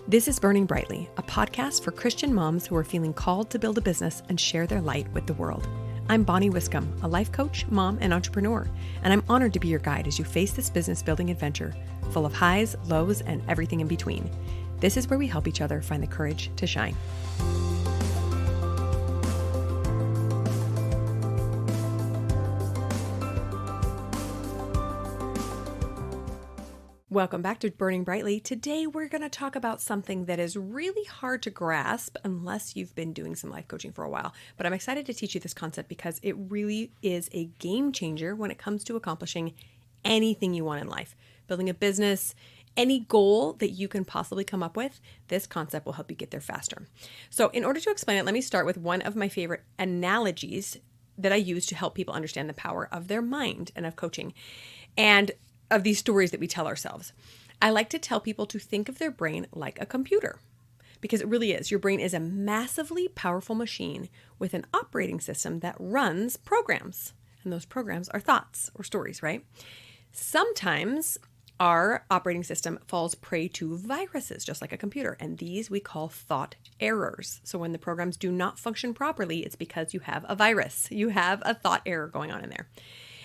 This is Burning Brightly, a podcast for Christian moms who are feeling called to build a business and share their light with the world. I'm Bonnie Wiscombe, a life coach, mom, and entrepreneur, and I'm honored to be your guide as you face this business building adventure full of highs, lows, and everything in between. This is where we help each other find the courage to shine. Welcome back to Burning Brightly. Today we're going to talk about something that is really hard to grasp unless you've been doing some life coaching for a while. But I'm excited to teach you this concept because it really is a game changer when it comes to accomplishing anything you want in life. Building a business, any goal that you can possibly come up with, this concept will help you get there faster. So in order to explain it, let me start with one of my favorite analogies that I use to help people understand the power of their mind and of coaching. And of these stories that we tell ourselves. I like to tell people to think of their brain like a computer because it really is. Your brain is a massively powerful machine with an operating system that runs programs. And those programs are thoughts or stories, right? Sometimes our operating system falls prey to viruses, just like a computer. And these we call thought errors. So when the programs do not function properly, it's because you have a virus. You have a thought error going on in there.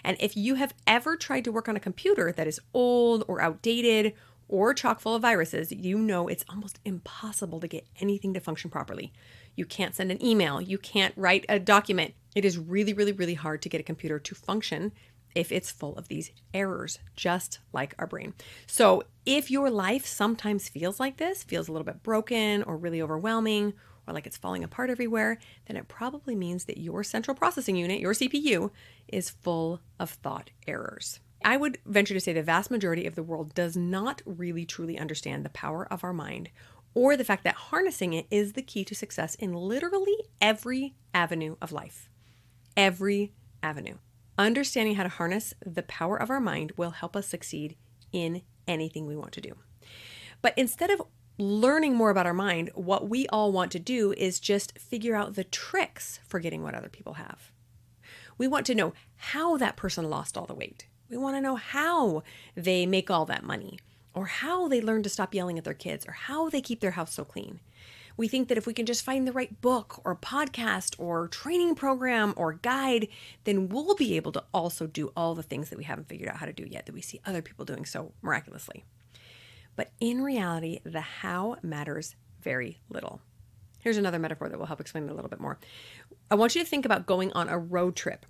And if you have ever tried to work on a computer that is old or outdated or chock full of viruses, you know it's almost impossible to get anything to function properly. You can't send an email. You can't write a document. It is really, really, really hard to get a computer to function if it's full of these errors, just like our brain. So if your life sometimes feels like this, feels a little bit broken or really overwhelming, or like it's falling apart everywhere, then it probably means that your central processing unit, your CPU, is full of thought errors. I would venture to say the vast majority of the world does not really truly understand the power of our mind or the fact that harnessing it is the key to success in literally every avenue of life. Every avenue. Understanding how to harness the power of our mind will help us succeed in anything we want to do. But instead of learning more about our mind, what we all want to do is just figure out the tricks for getting what other people have. We want to know how that person lost all the weight. We want to know how they make all that money, or how they learn to stop yelling at their kids, or how they keep their house so clean. We think that if we can just find the right book or podcast or training program or guide, then we'll be able to also do all the things that we haven't figured out how to do yet, that we see other people doing so miraculously. But in reality, the how matters very little. Here's another metaphor that will help explain it a little bit more. I want you to think about going on a road trip.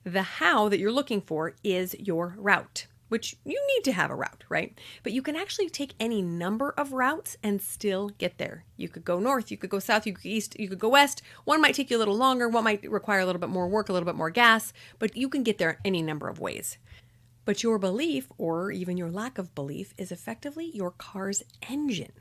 The how that you're looking for is your route, which you need to have a route, right? But you can actually take any number of routes and still get there. You could go north, you could go south, you could go east, you could go west. One might take you a little longer, one might require a little bit more work, a little bit more gas, but you can get there any number of ways. But your belief, or even your lack of belief, is effectively your car's engine.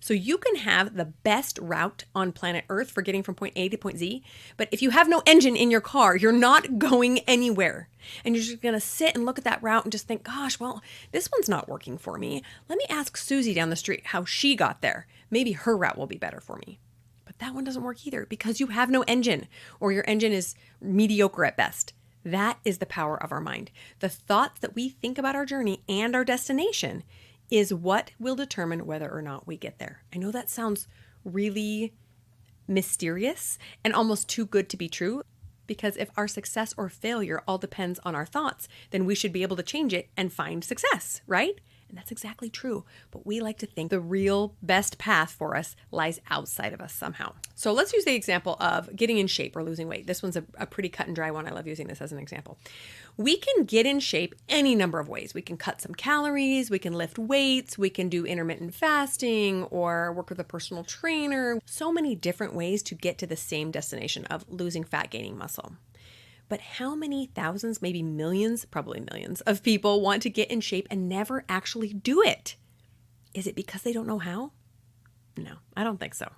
So you can have the best route on planet Earth for getting from point A to point Z, but if you have no engine in your car, you're not going anywhere. And you're just going to sit and look at that route and just think, gosh, well, this one's not working for me. Let me ask Susie down the street how she got there. Maybe her route will be better for me. But that one doesn't work either because you have no engine, or your engine is mediocre at best. That is the power of our mind. The thoughts that we think about our journey and our destination is what will determine whether or not we get there. I know that sounds really mysterious and almost too good to be true, because if our success or failure all depends on our thoughts, then we should be able to change it and find success, right? And that's exactly true. But we like to think the real best path for us lies outside of us somehow. So let's use the example of getting in shape or losing weight. This one's a pretty cut and dry one. I love using this as an example. We can get in shape any number of ways. We can cut some calories, we can lift weights, we can do intermittent fasting or work with a personal trainer. So many different ways to get to the same destination of losing fat, gaining muscle. But how many thousands, maybe millions, probably millions of people want to get in shape and never actually do it? Is it because they don't know how? No, I don't think so.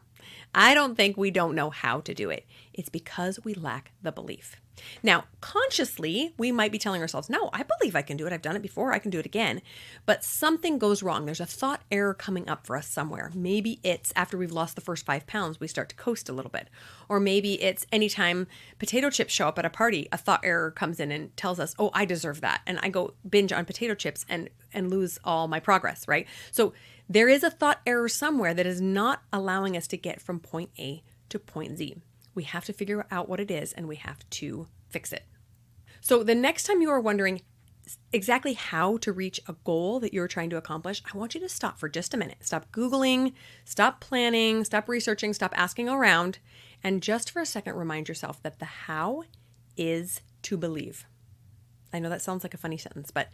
I don't think we don't know how to do it. It's because we lack the belief. Now, consciously, we might be telling ourselves, no, I believe I can do it. I've done it before. I can do it again. But something goes wrong. There's a thought error coming up for us somewhere. Maybe it's after we've lost the first 5 pounds, we start to coast a little bit. Or maybe it's anytime potato chips show up at a party, a thought error comes in and tells us, oh, I deserve that. And I go binge on potato chips and lose all my progress, right? So there is a thought error somewhere that is not allowing us to get from point A to point Z. We have to figure out what it is and we have to fix it. So the next time you are wondering exactly how to reach a goal that you're trying to accomplish, I want you to stop for just a minute. Stop Googling, stop planning, stop researching, stop asking around, and just for a second remind yourself that the how is to believe. I know that sounds like a funny sentence, but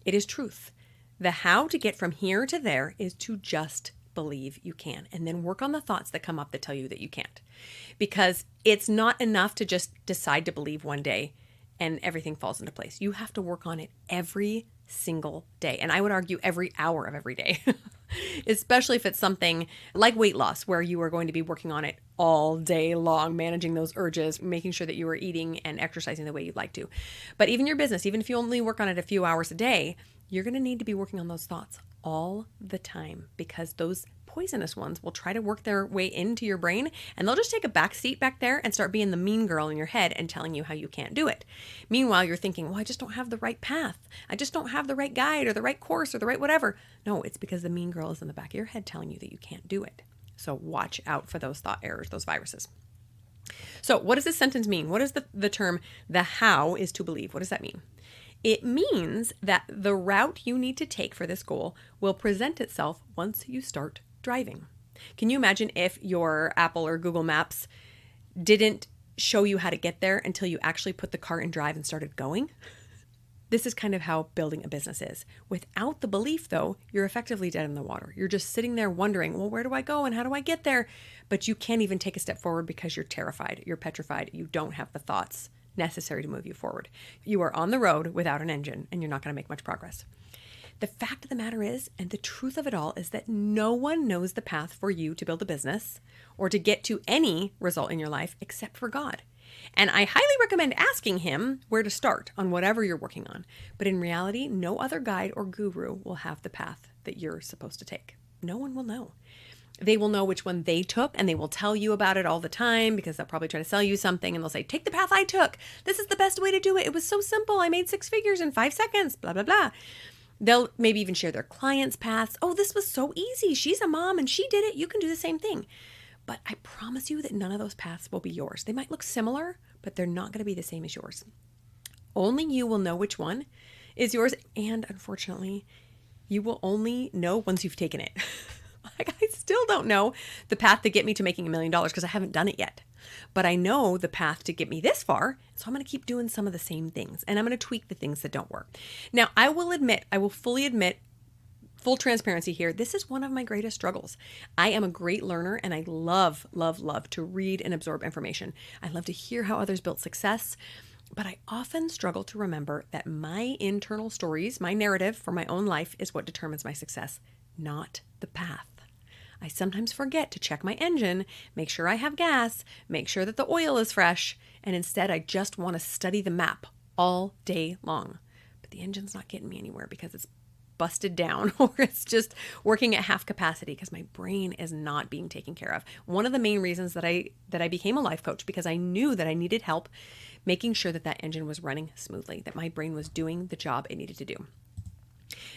it is truth. The how to get from here to there is to just believe you can, and then work on the thoughts that come up that tell you that you can't. Because it's not enough to just decide to believe one day and everything falls into place. You have to work on it every single day. And I would argue every hour of every day, especially if it's something like weight loss, where you are going to be working on it all day long, managing those urges, making sure that you are eating and exercising the way you'd like to. But even your business, even if you only work on it a few hours a day, you're going to need to be working on those thoughts all the time, because those poisonous ones will try to work their way into your brain and they'll just take a back seat back there and start being the mean girl in your head and telling you how you can't do it. Meanwhile, you're thinking, well, I just don't have the right path. I just don't have the right guide or the right course or the right whatever. No, it's because the mean girl is in the back of your head telling you that you can't do it. So watch out for those thought errors, those viruses. So what does this sentence mean? What is the term, the how is to believe? What does that mean? It means that the route you need to take for this goal will present itself once you start driving. Can you imagine if your Apple or Google Maps didn't show you how to get there until you actually put the car in drive and started going? This is kind of how building a business is. Without the belief, though, you're effectively dead in the water. You're just sitting there wondering, well, where do I go and how do I get there? But you can't even take a step forward because you're terrified. You're petrified. You don't have the thoughts necessary to move you forward. You are on the road without an engine and you're not going to make much progress. The fact of the matter is, and the truth of it all, is that no one knows the path for you to build a business or to get to any result in your life except for God. And I highly recommend asking him where to start on whatever you're working on. But in reality, no other guide or guru will have the path that you're supposed to take. No one will know. They will know which one they took and they will tell you about it all the time, because they'll probably try to sell you something and they'll say, take the path I took. This is the best way to do it. It was so simple. I made 6 figures in 5 seconds, blah, blah, blah. They'll maybe even share their clients' paths. Oh, this was so easy. She's a mom and she did it. You can do the same thing. But I promise you that none of those paths will be yours. They might look similar, but they're not going to be the same as yours. Only you will know which one is yours. And unfortunately, you will only know once you've taken it. Like, I still don't know the path to get me to making $1 million because I haven't done it yet. But I know the path to get me this far. So I'm going to keep doing some of the same things and I'm going to tweak the things that don't work. Now, I will fully admit, full transparency here, this is one of my greatest struggles. I am a great learner and I love, love, love to read and absorb information. I love to hear how others built success. But I often struggle to remember that my internal stories, my narrative for my own life, is what determines my success, not the path. I sometimes forget to check my engine, make sure I have gas, make sure that the oil is fresh, and instead I just want to study the map all day long. But the engine's not getting me anywhere because it's busted down or it's just working at half capacity because my brain is not being taken care of. One of the main reasons that I became a life coach, because I knew that I needed help making sure that that engine was running smoothly, that my brain was doing the job it needed to do.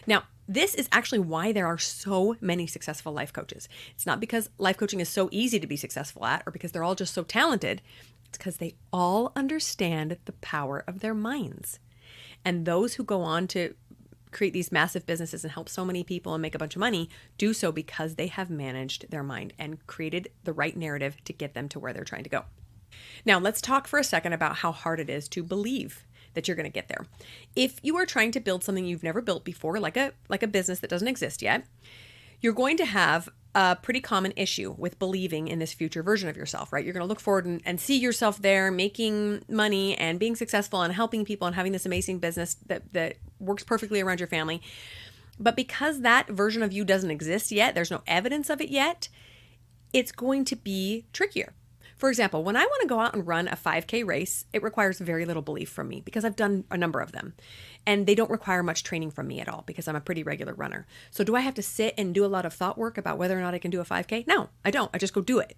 Now, this is actually why there are so many successful life coaches. It's not because life coaching is so easy to be successful at or because they're all just so talented. It's because they all understand the power of their minds. And those who go on to create these massive businesses and help so many people and make a bunch of money do so because they have managed their mind and created the right narrative to get them to where they're trying to go. Now, let's talk for a second about how hard it is to believe that you're going to get there. If you are trying to build something you've never built before, like a business that doesn't exist yet, you're going to have a pretty common issue with believing in this future version of yourself, right? You're going to look forward and see yourself there making money and being successful and helping people and having this amazing business that works perfectly around your family. But because that version of you doesn't exist yet, there's no evidence of it yet, it's going to be trickier. For example, when I want to go out and run a 5K race, it requires very little belief from me because I've done a number of them. And they don't require much training from me at all because I'm a pretty regular runner. So do I have to sit and do a lot of thought work about whether or not I can do a 5K? No, I don't. I just go do it.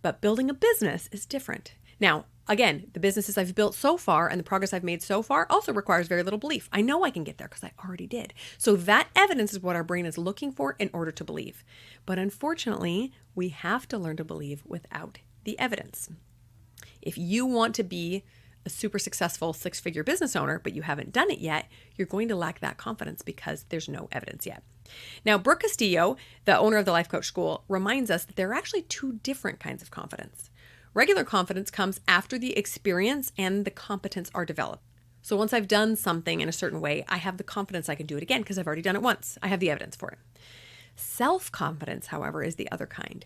But building a business is different. Now, again, the businesses I've built so far and the progress I've made so far also requires very little belief. I know I can get there because I already did. So that evidence is what our brain is looking for in order to believe. But unfortunately, we have to learn to believe without the evidence. If you want to be a super successful 6-figure business owner, but you haven't done it yet, you're going to lack that confidence because there's no evidence yet. Now, Brooke Castillo, the owner of the Life Coach School, reminds us that there are actually 2 different kinds of confidence. Regular confidence comes after the experience and the competence are developed. So once I've done something in a certain way, I have the confidence I can do it again because I've already done it once. I have the evidence for it. Self-confidence, however, is the other kind.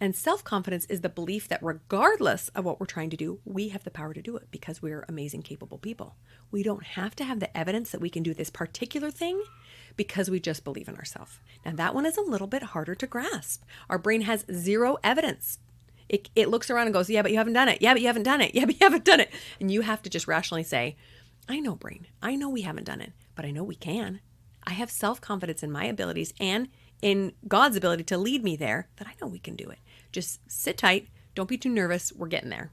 And self-confidence is the belief that regardless of what we're trying to do, we have the power to do it because we're amazing, capable people. We don't have to have the evidence that we can do this particular thing because we just believe in ourselves. Now that one is a little bit harder to grasp. Our brain has zero evidence. It looks around and goes, yeah, but you haven't done it. Yeah, but you haven't done it. Yeah, but you haven't done it. And you have to just rationally say, I know, brain. I know we haven't done it, but I know we can. I have self-confidence in my abilities and in God's ability to lead me there that I know we can do it. Just sit tight. Don't be too nervous. We're getting there.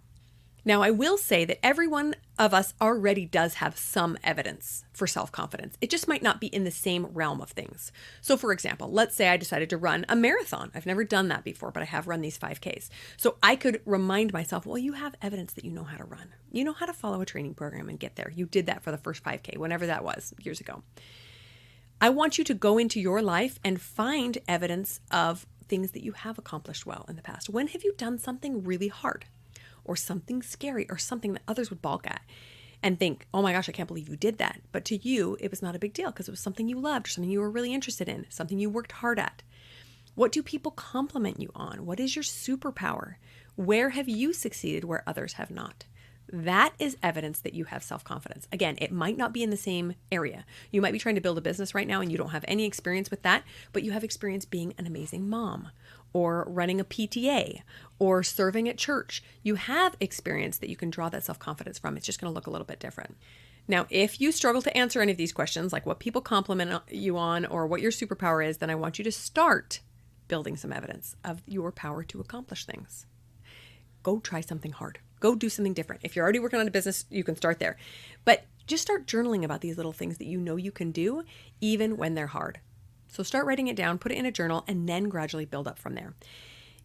Now, I will say that every one of us already does have some evidence for self-confidence. It just might not be in the same realm of things. So for example, let's say I decided to run a marathon. I've never done that before, but I have run these 5Ks. So I could remind myself, well, you have evidence that you know how to run. You know how to follow a training program and get there. You did that for the first 5K, whenever that was, years ago. I want you to go into your life and find evidence of things that you have accomplished well in the past. When have you done something really hard? Or something scary or something that others would balk at and think, oh my gosh, I can't believe you did that. But to you, it was not a big deal because it was something you loved, something you were really interested in, something you worked hard at. What do people compliment you on? What is your superpower? Where have you succeeded where others have not? That is evidence that you have self-confidence. Again, it might not be in the same area. You might be trying to build a business right now and you don't have any experience with that, but you have experience being an amazing mom or running a PTA or serving at church. You have experience that you can draw that self-confidence from. It's just going to look a little bit different. Now, if you struggle to answer any of these questions, like what people compliment you on or what your superpower is, then I want you to start building some evidence of your power to accomplish things. Go try something hard. Go do something different. If you're already working on a business, you can start there. But just start journaling about these little things that you know you can do, even when they're hard. So start writing it down, put it in a journal, and then gradually build up from there.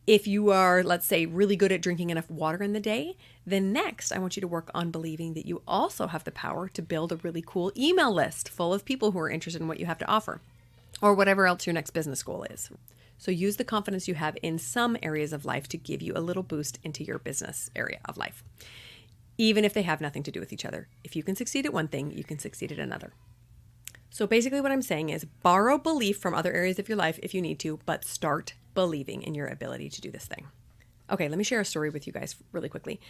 If you are, let's say, really good at drinking enough water in the day, then next I want you to work on believing that you also have the power to build a really cool email list full of people who are interested in what you have to offer, or whatever else your next business goal is. So use the confidence you have in some areas of life to give you a little boost into your business area of life, even if they have nothing to do with each other. If you can succeed at one thing, you can succeed at another. So basically what I'm saying is borrow belief from other areas of your life if you need to, but start believing in your ability to do this thing. Okay, let me share a story with you guys really quickly.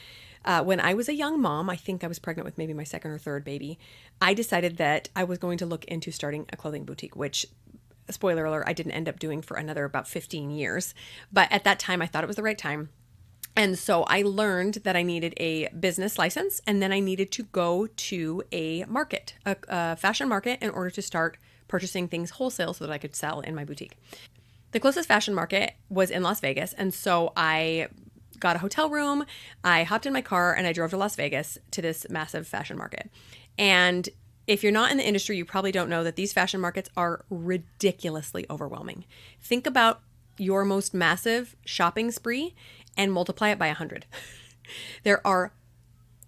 When I was a young mom, I think I was pregnant with maybe my second or third baby, I decided that I was going to look into starting a clothing boutique, which, spoiler alert, I didn't end up doing for another about 15 years. But at that time, I thought it was the right time. And so I learned that I needed a business license, and then I needed to go to a market, a fashion market, in order to start purchasing things wholesale so that I could sell in my boutique. The closest fashion market was in Las Vegas, and so I got a hotel room, I hopped in my car, and I drove to Las Vegas to this massive fashion market. And if you're not in the industry, you probably don't know that these fashion markets are ridiculously overwhelming. Think about your most massive shopping spree and multiply it by 100. There are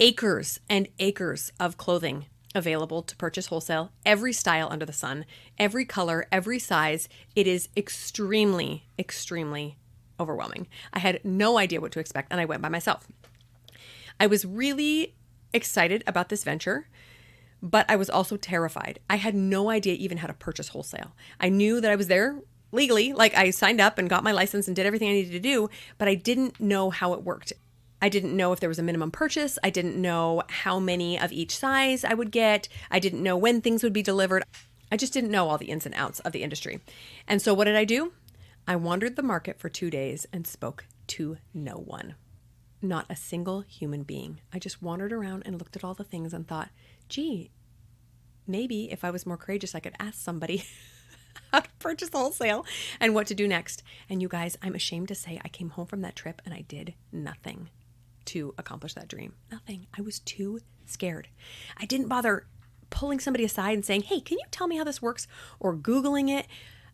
acres and acres of clothing available to purchase wholesale, every style under the sun, every color, every size. It is extremely, extremely overwhelming. I had no idea what to expect, and I went by myself. I was really excited about this venture, but I was also terrified. I had no idea even how to purchase wholesale. I knew that I was there legally, like I signed up and got my license and did everything I needed to do, but I didn't know how it worked. I didn't know if there was a minimum purchase. I didn't know how many of each size I would get. I didn't know when things would be delivered. I just didn't know all the ins and outs of the industry. And so what did I do? I wandered the market for 2 days and spoke to no one. Not a single human being. I just wandered around and looked at all the things and thought, gee, maybe if I was more courageous, I could ask somebody how to purchase wholesale and what to do next. And you guys, I'm ashamed to say I came home from that trip and I did nothing to accomplish that dream. Nothing. I was too scared. I didn't bother pulling somebody aside and saying, hey, can you tell me how this works? Or Googling it.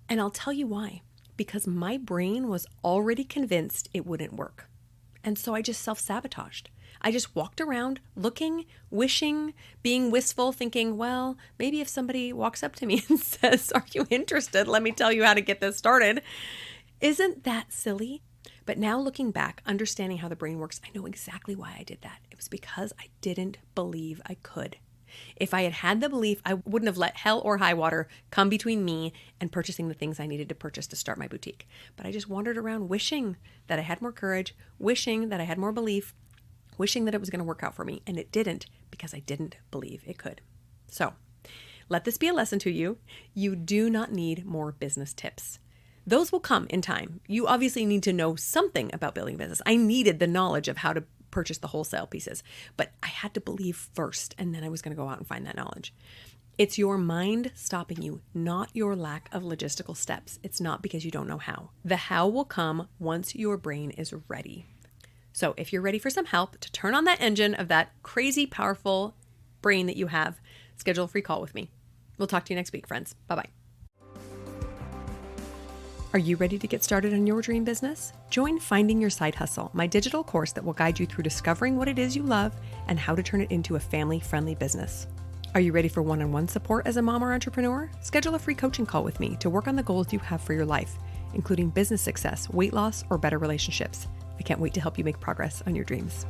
And I'll tell you why. Because my brain was already convinced it wouldn't work. And so I just self-sabotaged. I just walked around looking, wishing, being wistful, thinking, well, maybe if somebody walks up to me and says, are you interested? Let me tell you how to get this started. Isn't that silly? But now looking back, understanding how the brain works, I know exactly why I did that. It was because I didn't believe I could. If I had had the belief, I wouldn't have let hell or high water come between me and purchasing the things I needed to purchase to start my boutique. But I just wandered around wishing that I had more courage, wishing that I had more belief, wishing that it was going to work out for me. And it didn't, because I didn't believe it could. So let this be a lesson to you. You do not need more business tips. Those will come in time. You obviously need to know something about building a business. I needed the knowledge of how to purchase the wholesale pieces, but I had to believe first, and then I was going to go out and find that knowledge. It's your mind stopping you, not your lack of logistical steps. It's not because you don't know how. The how will come once your brain is ready. So if you're ready for some help to turn on that engine of that crazy, powerful brain that you have, schedule a free call with me. We'll talk to you next week, friends. Bye-bye. Are you ready to get started on your dream business? Join Finding Your Side Hustle, my digital course that will guide you through discovering what it is you love and how to turn it into a family-friendly business. Are you ready for one-on-one support as a mom or entrepreneur? Schedule a free coaching call with me to work on the goals you have for your life, including business success, weight loss, or better relationships. I can't wait to help you make progress on your dreams.